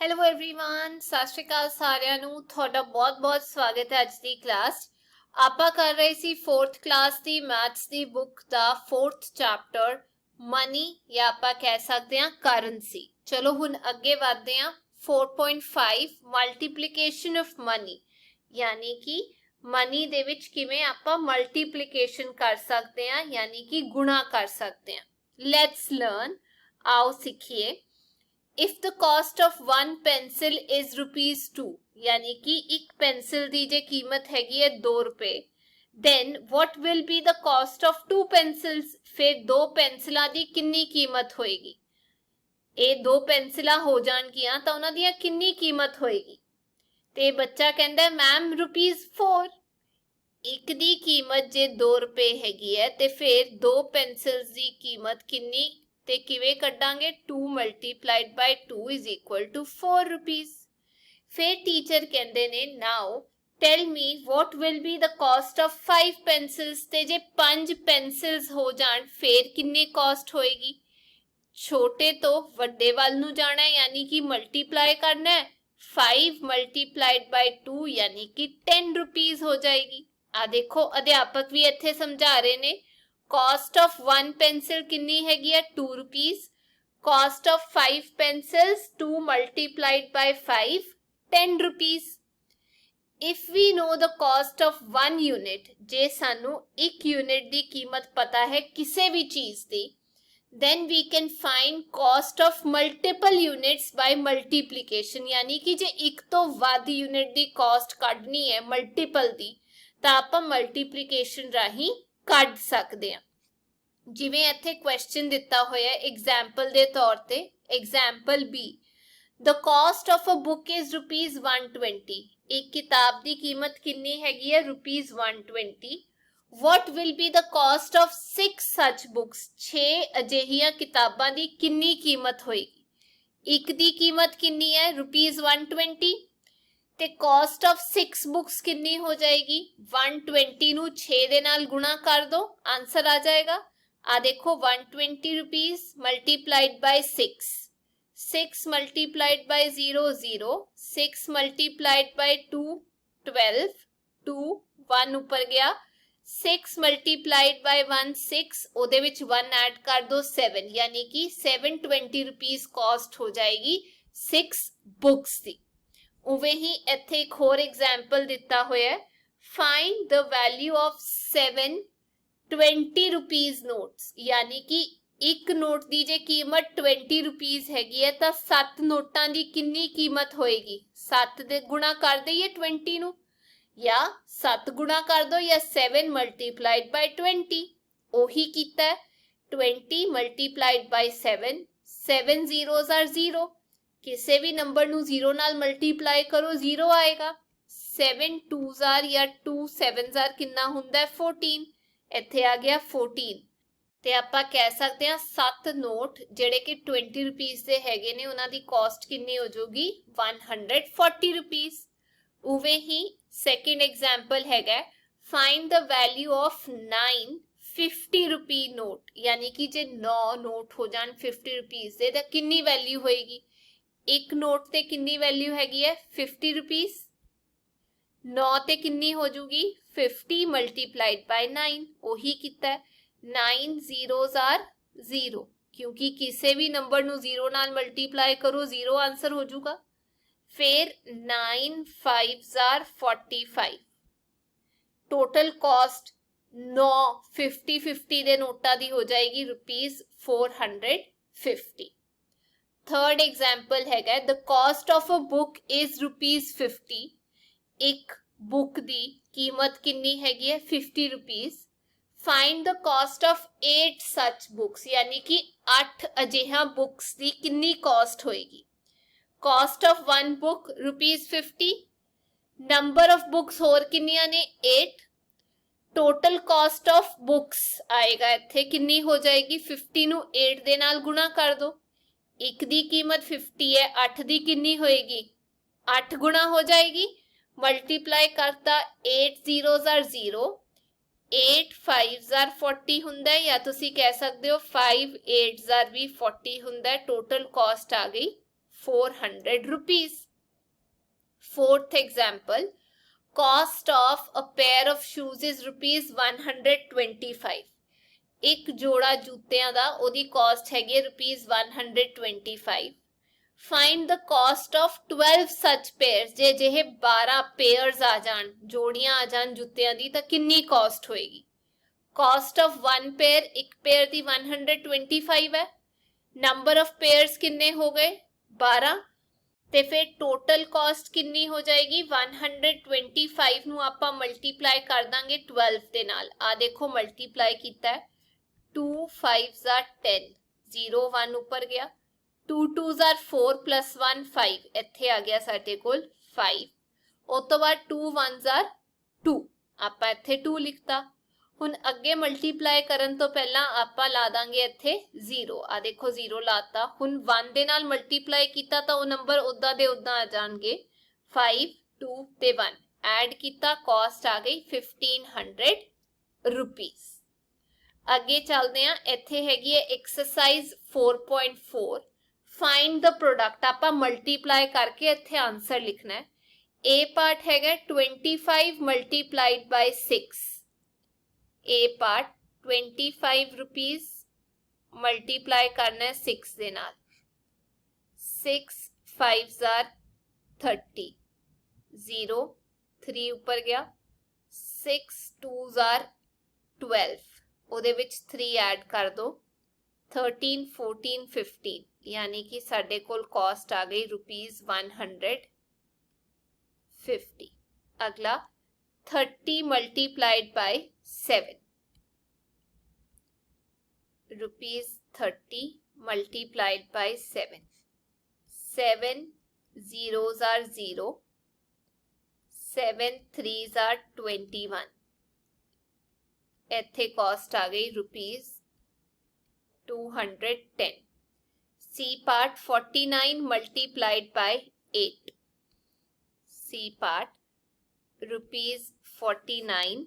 Hello everyone ਸਤਿ ਸ਼੍ਰੀ ਅਕਾਲ ਸਾਰਿਆਂ ਨੂੰ ਤੁਹਾਡਾ ਬਹੁਤ-ਬਹੁਤ ਸਵਾਗਤ ਹੈ ਅੱਜ ਦੀ ਕਲਾਸ ਆਪਾਂ ਕਰ ਰਹੇ ਸੀ 4th ਕਲਾਸ ਦੀ ਮੈਥਸ ਦੀ ਬੁੱਕ ਦਾ 4th ਚੈਪਟਰ ਮਨੀ ਜਾਂ ਆਪਾਂ ਕਹਿ ਸਕਦੇ ਹਾਂ ਕਰੰਸੀ ਚਲੋ ਹੁਣ ਅੱਗੇ ਵਧਦੇ ਹਾਂ 4.5 ਮਲਟੀਪਲੀਕੇਸ਼ਨ ਆਫ ਮਨੀ ਯਾਨੀ ਕਿ ਮਨੀ ਦੇ ਵਿੱਚ ਕਿਵੇਂ ਆਪਾਂ ਮਲਟੀਪਲੀਕੇਸ਼ਨ ਕਰ ਸਕਦੇ ਹਾਂ ਯਾਨੀ ਕਿ ਗੁਣਾ ਕਰ ਸਕਦੇ ਹਾਂ ਲੈਟਸ ਲਰਨ आओ सीखिए if the cost of one pencil is ₹2 यानी कि एक पेंसिल दी जे कीमत हैगी है ₹2 then what will be the cost of two pencils फिर दो पेंसिलां दी किन्नी कीमत होएगी ਇਹ ਦੋ ਪੈਨਸਿਲਾਂ ਹੋ ਜਾਣਗੀਆਂ ਤਾਂ ਉਹਨਾਂ ਦੀਆਂ ਕਿੰਨੀ ਕੀਮਤ ਹੋਏਗੀ ਤੇ ਬੱਚਾ ਕਹਿੰਦਾ ਮੈਮ ₹4 ਇੱਕ ਦੀ ਕੀਮਤ ਜੇ ₹2 ਹੈਗੀ ਹੈ ਤੇ ਫਿਰ ਦੋ ਪੈਨਸਿਲਸ ਦੀ ਕੀਮਤ ਕਿੰਨੀ ਤੇ ਕਿਵੇਂ ਕੱਢਾਂਗੇ 2 multiplied by 2 is equal to 4 rupees ਫਿਰ ਟੀਚਰ ਕਹਿੰਦੇ ਨੇ now tell me what will be the cost of 5 pencils ਤੇ ਜੇ 5 pencils ਹੋ ਜਾਣ ਫਿਰ ਕਿੰਨੀ cost ਹੋਏਗੀ ਛੋਟੇ ਤੋਂ ਵੱਡੇ ਵੱਲ ਨੂੰ ਜਾਣਾ ਹੈ ਯਾਨੀ ਕਿ ਮਲਟੀਪਲਾਈ ਕਰਨਾ ਹੈ 5 multiplied by 2 ਯਾਨੀ ਕਿ 10 rupees ਹੋ ਜਾਏਗੀ ਆ ਦੇਖੋ ਅਧਿਆਪਕ ਵੀ ਇੱਥੇ ਸਮਝਾ ਰਹੇ ਨੇ cost of one pencil कितनी हैगी है 2 rupees cost of 5 pencils 2 multiplied by 5 10 rupees if we know the cost of one unit जे सानू एक यूनिट दी कीमत पता है किसी भी चीज दी then we can find cost of multiple units by multiplication यानी कि जे एक तो वध यूनिट दी cost ਕੱਢਣੀ है multiple दी ਤਾਂ ਆਪਾਂ multiplication ਰਾਹੀਂ ਕੱਢ ਸਕਦੇ ਹਾਂ ਜਿਵੇਂ ਇੱਥੇ ਕੁਐਸਚਨ ਦਿੱਤਾ ਹੋਇਆ ਹੈ ਐਗਜ਼ਾਮਪਲ ਦੇ ਤੌਰ ਤੇ example B the cost of a book is ₹120 ਇੱਕ ਕਿਤਾਬ ਦੀ ਕੀਮਤ ਕਿੰਨੀ ਹੈਗੀ ਹੈ ₹120 what will be the cost of 6 such books 6 ਅਜਿਹੀਆਂ ਕਿਤਾਬਾਂ ਦੀ ਕਿੰਨੀ ਕੀਮਤ ਹੋਏਗੀ ਇੱਕ ਦੀ ਕੀਮਤ ਕਿੰਨੀ ਹੈ ₹120 ਤੇ cost of 6 books ਕਿੰਨੀ ਹੋ ਜਾਏਗੀ 120 ਨੂੰ 6 ਦੇ ਨਾਲ ਗੁਣਾ ਕਰ ਦੋ ਆਨਸਰ ਆ ਜਾਏਗਾ ਆ ਦੇਖੋ 120 rupees multiplied by 6 6 multiplied by 0 0 6 multiplied by 2 12 2 1 ਉੱਪਰ ਗਿਆ 6 multiplied by 1 6 ਉਹਦੇ ਵਿੱਚ 1 ਐਡ ਕਰ ਦੋ 7 ਯਾਨੀ ਕਿ 720 rupees cost ਹੋ ਜਾਏਗੀ 6 books ਦੀ ਉਵੇਂ ਹੀ ਇੱਥੇ ਇੱਕ ਹੋਰ ਐਗਜ਼ਾਮਪਲ ਦਿੱਤਾ ਹੋਇਆ ਹੈ find the value of 7 20 rupees notes यानी कि एक नोट ਦੀ ਜੇ ਕੀਮਤ 20 rupees ਹੈਗੀ ਹੈ ਤਾਂ 7 ਨੋਟਾਂ ਦੀ ਕਿੰਨੀ ਕੀਮਤ ਹੋਏਗੀ 7 ਦੇ ਗੁਣਾ ਕਰ ਦਈਏ 20 ਨੂੰ ਜਾਂ 7 ਗੁਣਾ ਕਰ ਦੋ ਜਾਂ 7 multiplied by 20 ਉਹੀ ਕੀਤਾ 20 multiplied by 7 7 zeros are 0 ਕਿਸੇ ਵੀ ਨੰਬਰ ਨੂੰ 0 ਨਾਲ ਮਲਟੀਪਲਾਈ ਕਰੋ 0 ਆਏਗਾ 7 2s are ਜਾਂ 2 7s are ਕਿੰਨਾ ਹੁੰਦਾ 14 ਇੱਥੇ ਆ ਗਿਆ 14 ਤੇ ਆਪਾਂ ਕਹਿ ਸਕਦੇ ਹਾਂ 7 ਨੋਟ ਜਿਹੜੇ ਕਿ 20 ਰੁਪੀਸ ਦੇ ਹੈਗੇ ਨੇ ਉਹਨਾਂ ਦੀ ਕਾਸਟ ਕਿੰਨੀ ਹੋ ਜਾਊਗੀ 140 ਰੁਪੀਸ ਉਵੇਂ ਹੀ ਸੈਕਿੰਡ ਐਗਜ਼ਾਮਪਲ ਹੈਗਾ find the value of 9 50 rupee note ਯਾਨੀ ਕਿ ਜੇ 9 ਨੋਟ ਹੋ ਜਾਣ 50 ਰੁਪੀਸ ਦੇ ਤਾਂ ਕਿੰਨੀ ਵੈਲਿਊ ਹੋਏਗੀ ਇੱਕ ਨੋਟ ਤੇ ਕਿੰਨੀ ਵੈਲਿਊ ਹੈਗੀ ਹੈ 50 ਰੁਪੀਸ 9 ਤੇ ਕਿੰਨੀ ਹੋ ਜੂਗੀ 50 multiplied by 9 ਉਹੀ ਕੀਤਾ 9 zeros are 0 ਕਿਉਂਕਿ ਕਿਸੇ ਵੀ ਨੰਬਰ ਨੂੰ 0 ਨਾਲ ਮਲਟੀਪਲਾਈ ਕਰੋ 0 ਆਨਸਰ ਹੋ ਜੂਗਾ ਫਿਰ 9 5s are 45 ਟੋਟਲ ਕਾਸਟ 9 50 50 ਦੇ ਨੋਟਾਂ ਦੀ ਹੋ ਜਾਏਗੀ ₹450 थर्ड एग्जाम्पल हैगा the cost of a book is ₹50 एक बुक दी कीमत किन्नी हैगी है 50 rupees find the cost of 8 such books यानी कि 8 अजिहा बुक्स दी किन्नी cost होएगी cost of one book ₹50 number of books होर किन्नियां ने 8 total cost of books आएगा इत्थे किन्नी हो जाएगी 50 ਨੂੰ 8 ਦੇ ਨਾਲ ਗੁਣਾ ਕਰ ਦੋ एक दी कीमत 50 है 8 दी किन्नी होएगी 8 गुना हो जाएगी मल्टीप्लाई करता 8 zeros are 0 8 5s are 40 ਹੁੰਦਾ या तुसी कह सकते हो 5 8s are भी 40 ਹੁੰਦਾ टोटल कॉस्ट आ गई 400 rupees. Fourth example, cost of a pair of shoes is rupees 125. ਇੱਕ ਜੋੜਾ ਜੁੱਤਿਆਂ ਦਾ ਉਹਦੀ cost ਹੈਗੀ rupees 125. Find the cost of 12 such pairs. ਜੇ ਜਿਹੇ 12 pairs ਆ ਜਾਣ, ਜੋੜੀਆਂ ਆ ਜਾਣ ਜੁੱਤਿਆਂ ਦੀ, ਤਾਂ ਕਿੰਨੀ cost ਹੋਏਗੀ? Cost of one pair, ਇੱਕ pair ਦੀ 125 ਹੈ. Number of pairs ਕਿੰਨੇ ਹੋ ਗਏ? 12. ਤੇ ਫਿਰ total cost ਕਿੰਨੀ ਹੋ ਜਾਏਗੀ? 125 ਨੂੰ ਆਪਾਂ multiply ਕਰ ਦਾਂਗੇ 12 ਦੇ ਨਾਲ. ਆ ਦੇਖੋ multiply ਕੀਤਾ ਹੈ. 2 5s are 10. 0 1 ਉੱਪਰ ਗਿਆ. 2 2s are 4 plus 1 5. ਇੱਥੇ ਆ ਗਿਆ ਸਾਡੇ ਕੋਲ 5. ਉਸ ਤੋਂ ਬਾਅਦ 2 1s are 2. ਆਪਾਂ ਇੱਥੇ 2 ਲਿਖਤਾ. ਹੁਣ ਅੱਗੇ ਮਲਟੀਪਲਾਈ ਕਰਨ ਤੋਂ ਪਹਿਲਾਂ ਆਪਾਂ ਲਾ ਦਾਂਗੇ ਇੱਥੇ 0. ਆ ਦੇਖੋ 0 ਲਾਤਾ. ਹੁਣ 1 ਦੇ ਨਾਲ ਮਲਟੀਪਲਾਈ ਕੀਤਾ ਤਾਂ ਉਹ ਨੰਬਰ ਉਦਾਂ ਦੇ ਉਦਾਂ ਆ ਜਾਣਗੇ. 5 2 ਤੇ 1 ਐਡ ਕੀਤਾ, ਕਾਸਟ ਆ ਗਈ 1500 ਰੁਪੀਸ. ਅੱਗੇ ਚੱਲਦੇ ਆ. ਇੱਥੇ ਹੈਗੀ ਹੈ ਐਕਸਰਸਾਈਜ਼ 4.4. ਫਾਈਂਡ ਦ ਪ੍ਰੋਡਕਟ. ਆਪਾਂ ਮਲਟੀਪਲਾਈ ਕਰਕੇ ਇੱਥੇ ਆਨਸਰ ਲਿਖਣਾ ਹੈ. A ਪਾਰਟ ਹੈਗਾ 25 ਮਲਟੀਪਲਾਈਡ ਬਾਈ 6. A part 25 rupees multiply करना है 6 दे नाल. 6 5s are 30. 0 3 ऊपर गया. 6 2s are 12. ਉਹਦੇ ਵਿੱਚ 3 ਐਡ ਕਰ ਦੋ. 13 14 15 यानी कि साडे कोल कॉस्ट आ गई rupees 150. अगला 30 multiplied by 7. Rupees 30 multiplied by 7. 7 zeros are 0. 7 3s are 21. ਇੱਥੇ cost ਆ ਗਈ rupees 210. C part 49 multiplied by 8. C part rupees 49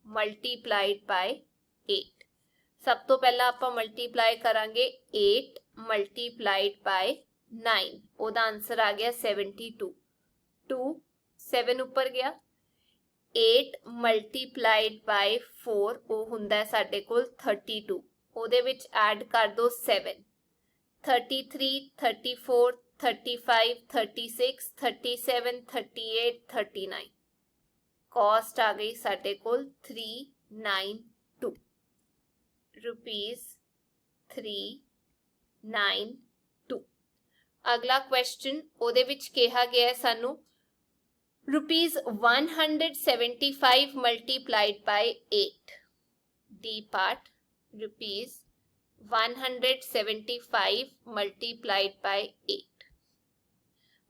multiplied by 8. ਸਭ ਤੋਂ ਪਹਿਲਾਂ ਆਪਾਂ ਮਲਟੀਪਲਾਈ ਕਰਾਂਗੇ 8 multiplied by 9. ਉਹਦਾ ਆਨਸਰ ਆ ਗਿਆ 72. 2 7 ਉੱਪਰ ਗਿਆ. 8 multiplied by 4 ਉਹ ਹੁੰਦਾ ਸਾਡੇ ਕੋਲ 32. ਉਹਦੇ ਵਿੱਚ ਐਡ ਕਰ ਦੋ 7. 33 34 35 36 37 38 39. कॉस्ट आ गई साडे कोल 392. रुपीज 392. अगला क्वेश्चन ओदे विच कहा गया है सानू rupees 175 multiplied by 8. D part rupees 175 multiplied by 8.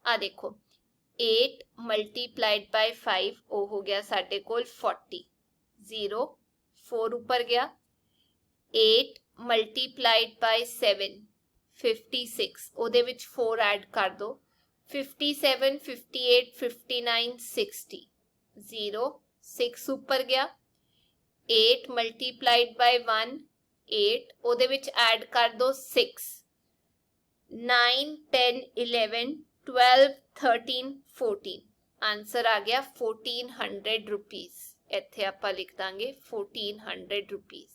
आ देखो 8 मल्टीप्लाइड बाय 5 वो हो गया साडे कोल 40. 0 4 ऊपर गया. 8 मल्टीप्लाइड बाय 7 56. ओदे विच 4 ऐड कर दो. 57 58 59 60. 0 6 ऊपर गया. 8 मल्टीप्लाइड बाय 1 8. ओदे विच ऐड कर दो 6. 9 10 11 12 13 14. आंसर आ गया 1400 रुपीज. ਇੱਥੇ ਆਪਾਂ ਲਿਖ ਦਾਂਗੇ 1400 रुपीज.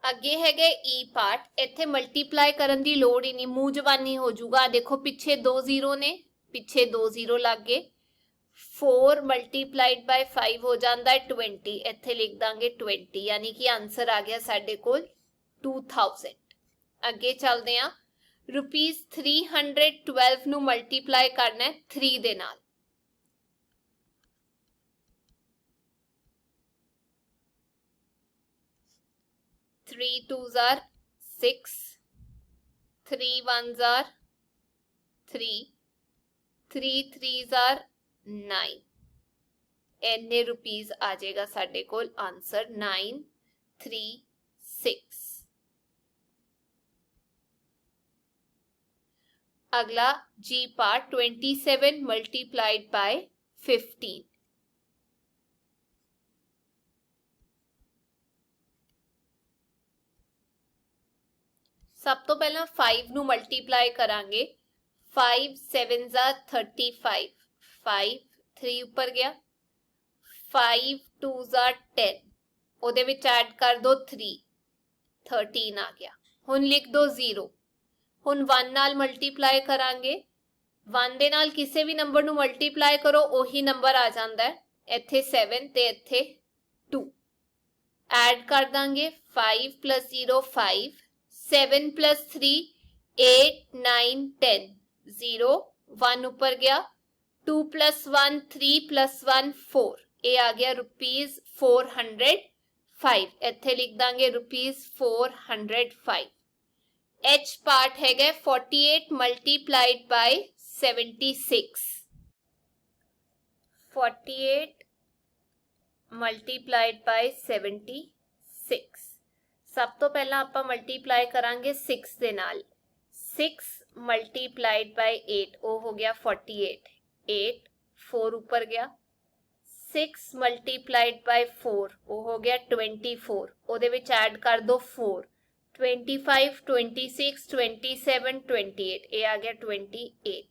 ਅੱਗੇ ਹੈਗਾ ਈ ਪਾਰਟ. ਇੱਥੇ ਮਲਟੀਪਲਾਈ ਕਰਨ ਦੀ ਲੋੜ ਹੀ ਨਹੀਂ, ਮੂੰਹ ਜ਼ਬਾਨੀ ਹੋ ਜਾਊਗਾ. ਦੇਖੋ ਪਿੱਛੇ 2 0 ਨੇ, ਪਿੱਛੇ 2 0 ਲੱਗ ਗਏ. 4 ਮਲਟੀਪਲਾਈਡ ਬਾय 5 ਹੋ ਜਾਂਦਾ ਹੈ 20. ਇੱਥੇ ਲਿਖ ਦਾਂਗੇ 20 ਯਾਨੀ ਕਿ ਆਨਸਰ ਆ ਗਿਆ ਸਾਡੇ ਕੋਲ 2000. ਅੱਗੇ ਚੱਲਦੇ ਹਾਂ. रुपीज 312 ਨੂੰ ਮਲਟੀਪਲਾਈ ਕਰਨਾ ਹੈ 3 ਦੇ ਨਾਲ. Three 2s are 6. 3 1s are 3. 3 3s are 9. ਇੰਨੇ रुपीज आ जाएगा साडे कोल आंसर 936. अगला जी पार्ट 27 मल्टीप्लाइड बाय 15. सब तो पहला 5 ਨੂੰ ਮਲਟੀਪਲਾਈ ਕਰਾਂਗੇ. 5 7 ज़ा 35, 5 3 ऊपर गया, 5 2 ज़ा 10, ਉਹਦੇ ਵਿੱਚ ਐਡ ਕਰ ਦੋ 3, 13 ਆ ਗਿਆ। ਹੁਣ ਲਿਖ ਦੋ 0। ਹੁਣ 1 ਨਾਲ ਮਲਟੀਪਲਾਈ ਕਰਾਂਗੇ, 1 ਦੇ ਨਾਲ ਕਿਸੇ ਵੀ ਨੰਬਰ ਨੂੰ ਮਲਟੀਪਲਾਈ ਕਰੋ ਉਹੀ ਨੰਬਰ ਆ ਜਾਂਦਾ ਹੈ। ਇੱਥੇ 7 ਤੇ ਇੱਥੇ 2 ਐਡ ਕਰ ਦਾਂਗੇ, 5 + 0 5, 7 + 3 8 9 10, 0 1 ऊपर गया, 2 + 1 3 + 1 4, ਇਹ ਆ ਗਿਆ ₹405। ਇੱਥੇ ਲਿਖ ਦਾਂਗੇ ₹405। H part हैगा 48 multiplied by 76, 48 multiplied by 76। सब तो पहला ਆਪਾਂ ਮਲਟੀਪਲਾਈ ਕਰਾਂਗੇ 6 ਦੇ ਨਾਲ, 6 multiplied by 8 ਉਹ ਹੋ ਗਿਆ 48, 8 4 ਉੱਪਰ ਗਿਆ, 6 multiplied by 4 ਉਹ ਹੋ ਗਿਆ 24, ਉਹਦੇ ਵਿੱਚ ਐਡ ਕਰ ਦੋ 4, 25 26 27 28, ਇਹ ਆ ਗਿਆ 28,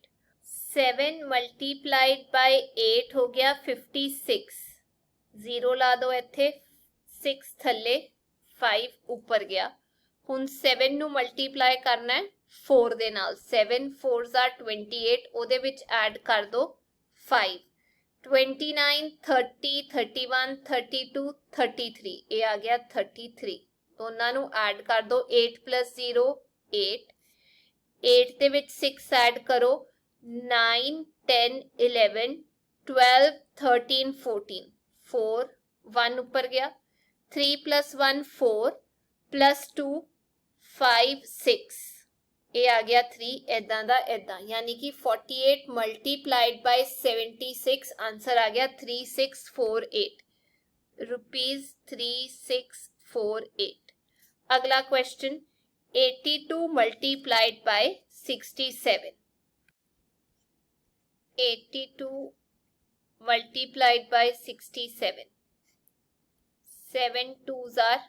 7 multiplied by 8 ਹੋ ਗਿਆ 56, 0 ਲਾ ਦੋ ਇੱਥੇ, 6 ਥੱਲੇ 5 ਉੱਪਰ ਗਿਆ। ਹੁਣ 7 ਨੂੰ ਮਲਟੀਪਲਾਈ ਕਰਨਾ ਹੈ 4 ਦੇ ਨਾਲ, 7 4 ज़ा 28, ਉਹਦੇ ਵਿੱਚ ਐਡ ਕਰ ਦੋ 5, 29 30 31 32 33, ਇਹ ਆ ਗਿਆ 33। ਦੋਨਾਂ ਨੂੰ ਐਡ ਕਰ ਦੋ, 8 + 0 8, 8 ਦੇ ਵਿੱਚ 6 ਐਡ ਕਰੋ, 9 10 11 12 13 14, 4 1 ਉੱਪਰ ਗਿਆ, 3 + 1 4 + 2 5 6, ਇਹ ਆ ਗਿਆ 3, ਇਦਾਂ ਦਾ ਇਦਾਂ, ਯਾਨੀ ਕਿ 48 multiplied by 76, ਆਨਸਰ ਆ ਗਿਆ 3648, ₹3648। अगला question 82 multiplied by 67, 82 multiplied by 67, 7 2s are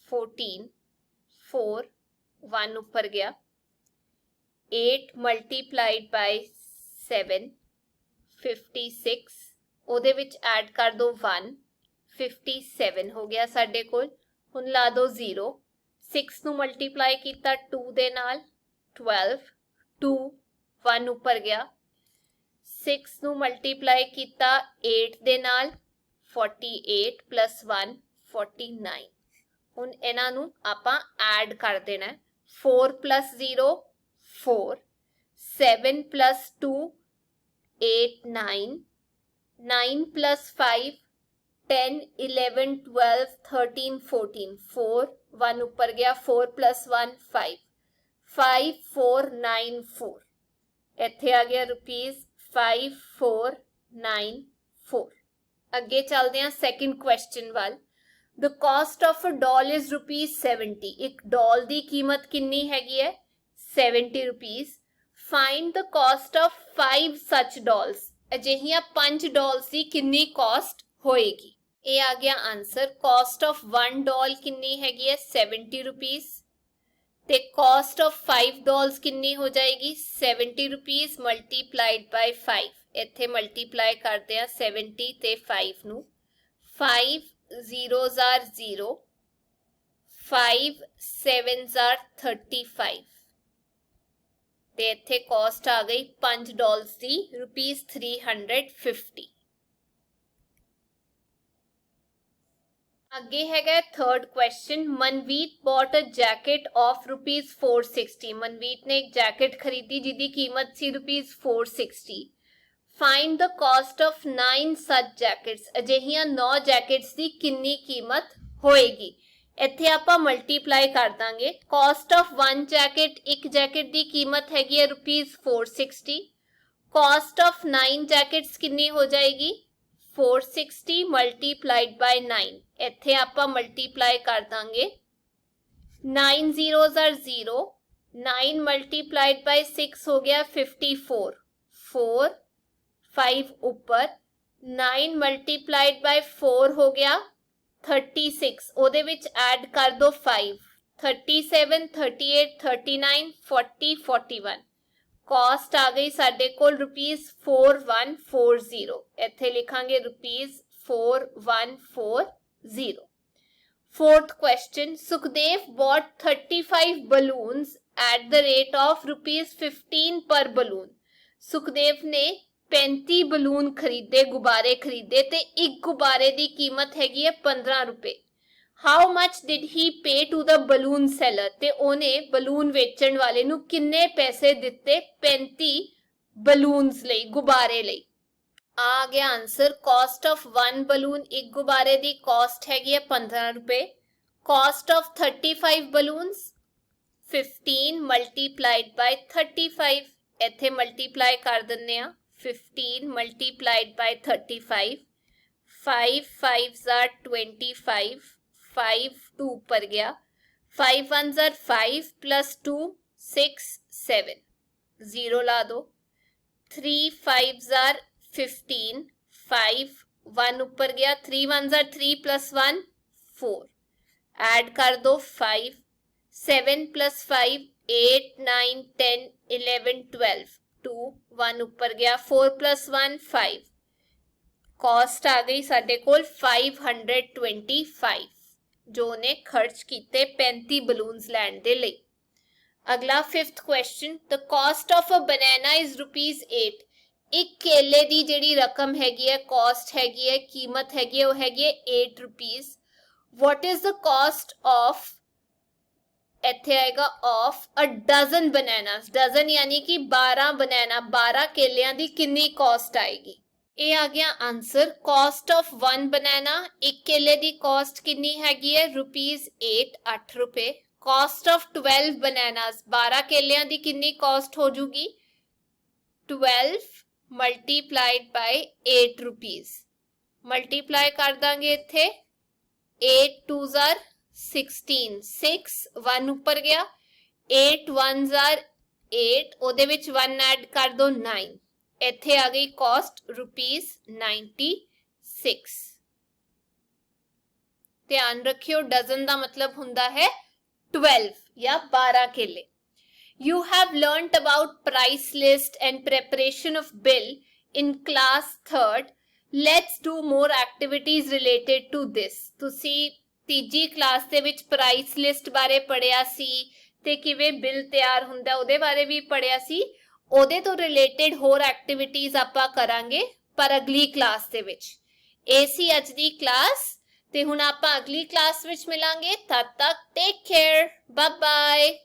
14, 4 1 ऊपर गया, 8 multiplied by 7 56, ਉਹਦੇ ਵਿੱਚ ਐਡ ਕਰ ਦੋ 1, 57 ਹੋ ਗਿਆ ਸਾਡੇ ਕੋਲ। ਹੁਣ ਲਾ ਦੋ 0, 6 ਨੂੰ ਮਲਟੀਪਲਾਈ ਕੀਤਾ 2 ਦੇ ਨਾਲ 12, 2 1 ਉੱਪਰ ਗਿਆ, 6 ਨੂੰ ਮਲਟੀਪਲਾਈ ਕੀਤਾ 8 ਦੇ ਨਾਲ 48 + 1 49। ਹੁਣ ਇਹਨਾਂ ਨੂੰ ਆਪਾਂ ਐਡ ਕਰ ਦੇਣਾ ਹੈ, 4 + 0 4, 7 + 2 8 9, 9 + 5 10 11 12 13 14, 4 1 ऊपर गया, 4 + 1 5, 5 4 9 4, ਇੱਥੇ ਆ ਗਿਆ ₹5494। ਅੱਗੇ ਚੱਲਦੇ ਹਾਂ ਸੈਕਿੰਡ ਕੁਐਸਚਨ ਵੱਲ। The cost of a doll is ₹70। ਇੱਕ ਡਾਲ ਦੀ ਕੀਮਤ ਕਿੰਨੀ ਹੈਗੀ ਹੈ? 70 rupees। Find the cost of 5 such dolls। ਅਜਿਹੀਆਂ 5 ਡਾਲਸ ਦੀ ਕਿੰਨੀ ਕਾਸਟ ਹੋਏਗੀ? ਇਹ ਆ ਗਿਆ ਆਨਸਰ। ਕਾਸਟ ਆਫ 1 ਡਾਲ ਕਿੰਨੀ ਹੈਗੀ ਹੈ? 70 rupees। ਤੇ ਕਾਸਟ ਆਫ 5 ਡਾਲਸ ਕਿੰਨੀ ਹੋ ਜਾਏਗੀ? 70 rupees multiplied by 5। ਇੱਥੇ ਮਲਟੀਪਲਾਈ ਕਰਦੇ ਆ 70 ਤੇ 5 ਨੂੰ। 5 zeros are 0, 5 sevens are 35। ਤੇ ਇੱਥੇ ਕਾਸਟ ਆ ਗਈ 5 ਡਾਲਸ ਦੀ ₹350। ਅੱਗੇ ਹੈਗਾ third question. Manveet bought a jacket of ₹460। Manveet ਨੇ ਇੱਕ ਜੈਕਟ ਖਰੀਦੀ ਜਿਹਦੀ ਕੀਮਤ ਸੀ ₹460। Find the cost of 9 such jackets. ਅਜਿਹੀਆਂ 9 ਜੈਕਟਸ ਦੀ ਕਿੰਨੀ ਕੀਮਤ ਹੋਏਗੀ? ਇੱਥੇ ਆਪਾਂ ਮਲਟੀਪਲਾਈ ਕਰ ਦਾਂਗੇ। ਕਾਸਟ ਆਫ 1 ਜੈਕਟ, ਇੱਕ ਜੈਕਟ ਦੀ ਕੀਮਤ ਹੈਗੀ ਹੈ ₹460। ਕਾਸਟ ਆਫ 9 ਜੈਕਟਸ ਕਿੰਨੀ ਹੋ ਜਾਏਗੀ? 460 multiplied by 9। ਇੱਥੇ ਆਪਾਂ ਮਲਟੀਪਲਾਈ ਕਰ ਦਾਂਗੇ। 9 zeros are 0, 9 multiplied by 6 ਹੋ ਗਿਆ 54, 4 5 ਉੱਪਰ, 9 multiplied by 4 ਹੋ ਗਿਆ 36, ਉਹਦੇ ਵਿੱਚ ਐਡ ਕਰ ਦੋ 5, 37 38 39 40 41। कॉस्ट आ गई साडे कोल ₹4140, इत्थे लिखांगे ₹4140. Fourth question, Sukhdev bought 35 balloons at the rate of ₹15 per balloon. Sukhdev ने 35 बलून खरीदे, गुब्बारे खरीदे ते एक गुब्बारे दी कीमत हैगी है 15 रुपए. हाउ मच डिड ही पे टू द बलून सेलर, ते ओने बलून वेचण वाले नू किन्ने पैसे दिते 35 बलून्स लई, गुब्बारे लई. आ गया आंसर. कॉस्ट ऑफ 1 बलून, एक गुब्बारे दी कॉस्ट हैगी है 15 रुपए. Cost of 35 balloons 15 multiplied by 35, इत्थे मल्टीप्लाई कर दिन्ने आ. 15 मल्टीप्लाइड बाय 35, 5 5s are 25, 5 2 ऊपर गया, 5 1s are 5 plus 2 6 7, 0 ला दो. 3 5s are 15, 5 1 ऊपर गया, 3 1s are 3 plus 1 4, ऐड कर दो 5, 7 plus 5 8 9 10 11 12, 2 1 ऊपर गया, 4 plus 1 5. कॉस्ट आ गई साडे कोल 525, जो ने खर्च कीते 35 बलून्स लैंड दे लई. अगला fifth question, the cost of a banana is ₹8. एक केले दी जेड़ी रकम हैगी है, कॉस्ट हैगी है, कीमत हैगी है, वो हैगी है ₹8. What is the cost of, इत्थे आएगा of a dozen bananas. Dozen यानी कि 12 बनाना, 12 केलियां दी किन्नी कॉस्ट आएगी. ये आ गया आंसर. कॉस्ट ऑफ 1 बनाना, एक केले दी कॉस्ट किन्नी हैगी है ₹8, 8 रुपए. कॉस्ट ऑफ 12 बनानास, 12 केलियां दी किन्नी कॉस्ट हो जूगी 12 मल्टीप्लाइड बाय 8 रुपीज. मल्टीप्लाई कर दांगे इत्थे, 8 2s are 16, 6 1 ऊपर गया, 8 1s are 8, ओदे विच 1 ऐड कर दो 9, इत्थे आ गई कॉस्ट ₹96. ध्यान रखियो, डजन दा मतलब हुंदा है 12 या 12 केले. You have learnt about price list and preparation of bill in class 3rd. Let's do more activities related to this. ਤੁਸੀਂ ਤੀਜੀ ਕਲਾਸ ਦੇ ਵਿੱਚ ਪ੍ਰਾਈਸ ਲਿਸਟ ਬਾਰੇ ਪੜਿਆ ਸੀ ਤੇ ਕਿਵੇਂ ਬਿੱਲ ਤਿਆਰ ਹੁੰਦਾ ਉਹਦੇ ਬਾਰੇ ਵੀ ਪੜਿਆ ਸੀ. ਉਹਦੇ ਤੋਂ ਰਿਲੇਟਡ ਹੋਰ ਐਕਟੀਵਿਟੀਜ਼ ਆਪਾਂ ਕਰਾਂਗੇ ਪਰ ਅਗਲੀ ਕਲਾਸ ਦੇ ਵਿੱਚ. ਇਹ ਸੀ ਅੱਜ ਦੀ ਕਲਾਸ ਤੇ ਹੁਣ ਆਪਾਂ ਅਗਲੀ ਕਲਾਸ ਵਿੱਚ ਮਿਲਾਂਗੇ. ਤਦ ਤੱਕ ਟੇਕ ਕੇਅਰ, ਬਾਏ ਬਾਏ.